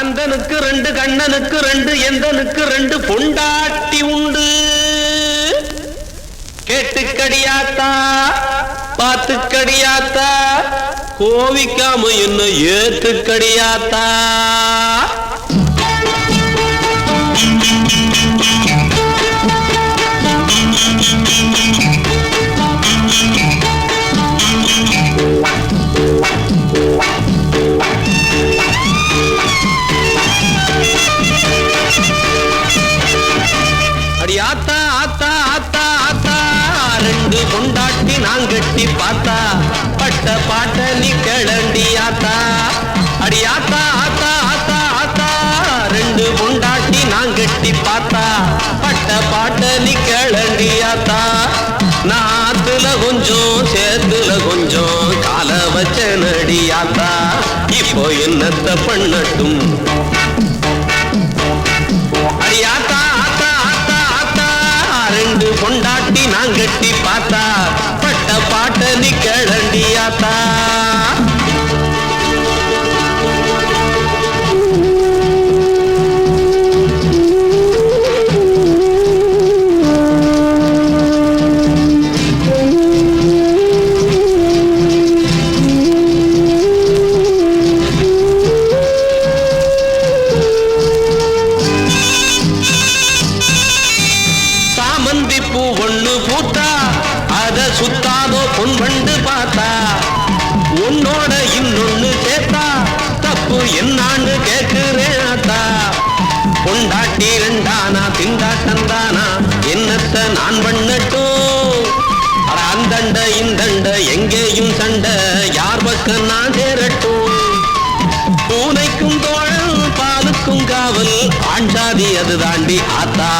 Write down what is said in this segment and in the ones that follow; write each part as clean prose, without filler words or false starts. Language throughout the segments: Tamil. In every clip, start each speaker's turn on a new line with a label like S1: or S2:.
S1: கந்தனுக்கு ரெண்டு கண்ணனுக்கு ரெண்டு எந்தனுக்கு ரெண்டு பொண்டாட்டி உண்டு. கேட்டுக்கடியாத்தா பாத்துக்கடியாத்தா கோவிக்காம என்ன ஏத்துக்கடியாத்தா. அடியாத்தா ஆத்தா ஆத்தா ஆத்தா ரெண்டு பொண்டாட்டி நான் கட்டி பார்த்தா பட்ட பாட்ட நீ கிளண்டியாத்தா. அடியாத்தா ஆத்தா ஆத்தா ஆத்தா ரெண்டு பொண்டாட்டி நான் கட்டி பார்த்தா பட்ட பாட்ட நீ கிளண்டியாத்தா. நாத்துல கொஞ்சம் சேத்துல கொஞ்சம் கால வச்ச நடியாத்தா. இப்போ என்னத்த பண்ணட்டும். அடியாத்தா ஆத்தா ஆத்தா ஆத்தா ரெண்டு பொண்டாட்டி நான் கட்டி பார்த்தா பட்ட பாட்ட நீ கிளண்டியாத்தா. சாமந்திப்பூ ஒண்ணு பூத்தா அத சுத்தாதோ பொன் வண்டு பார்த்தா உன்னோட இன்னொன்னு சேர்த்தா தப்பு என்னான்னு கேட்கிறேன் ஆத்தா. பொண்டாட்டி ரெண்டானா திண்டாட்டந்தானா என்னத்த நான் பண்ணட்டும். அந்தண்ட இந்தண்ட எங்கேயும் சண்டை யார் பக்கம் நான் சேரட்டும். பூனைக்கும் தோழன் பாலுக்கும் காவல் ஆண்டாதி அது தாண்டி ஆத்தா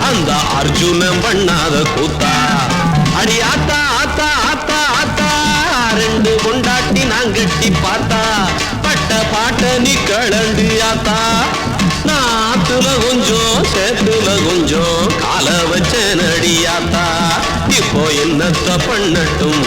S1: அந்த அர்ஜுனன் பண்ணாத கூத்தா. அடி ஆத்தா ஆத்தா ஆத்தா ஆத்தா ரெண்டு பொண்டாட்டி நான் கட்டி பார்த்தா பட்ட பாட்ட நீ கிளண்டு ஆத்தா. நாத்துல கொஞ்சம் சேத்துல கொஞ்சம் கால வச்ச நடியாத்தா. இப்போ என்னத்த பண்ணட்டும்.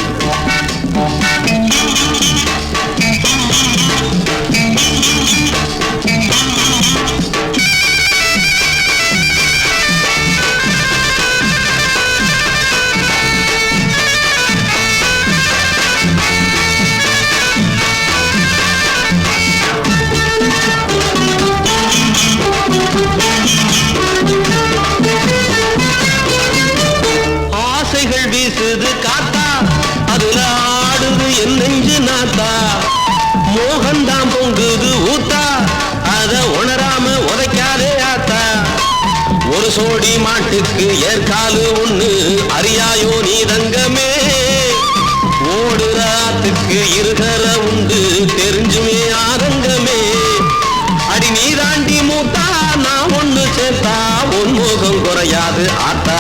S1: ஆசைகள் வீசுது காத்தா அதுல ஆடுது என் நெஞ்சு நாத்தா. மோகந்தான் பொங்குது ஊத்தா அத உணராம உதைக்காதே ஆத்தா. ஒரு சோடி மாட்டுக்கு ஏற்காலு ஒண்ணு அறியாயோ நீ தங்கமே. ஓடுறாத்துக்கு இருகர உண்டு தெரிஞ்சுமே ஆதங்கமே. அடி நீ தாண்டி மூத்தா நான் ஒண்ணு சேர்த்தா உன் முகம் குறையாது ஆத்தா.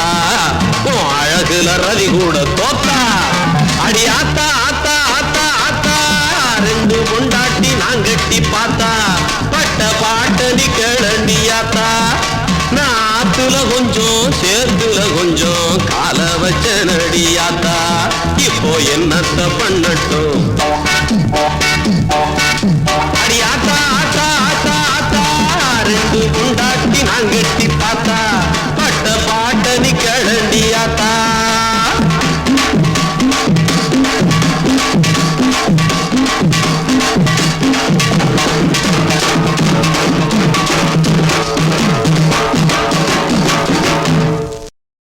S1: அழகுல ரதி கூட தோத்தா. அடி ஆத்தா ஆத்தா ஆத்தா ஆத்தா ரெண்டு பொண்டாட்டி நான் கட்டி பார்த்தா பட்ட பாட்ட நீ கிளண்டியாத்தா. நாத்துல கொஞ்சம் சேர்த்துல கொஞ்சம் கால வச்ச நடியாத்தா. இப்போ என்னத்த பண்ணட்டும்.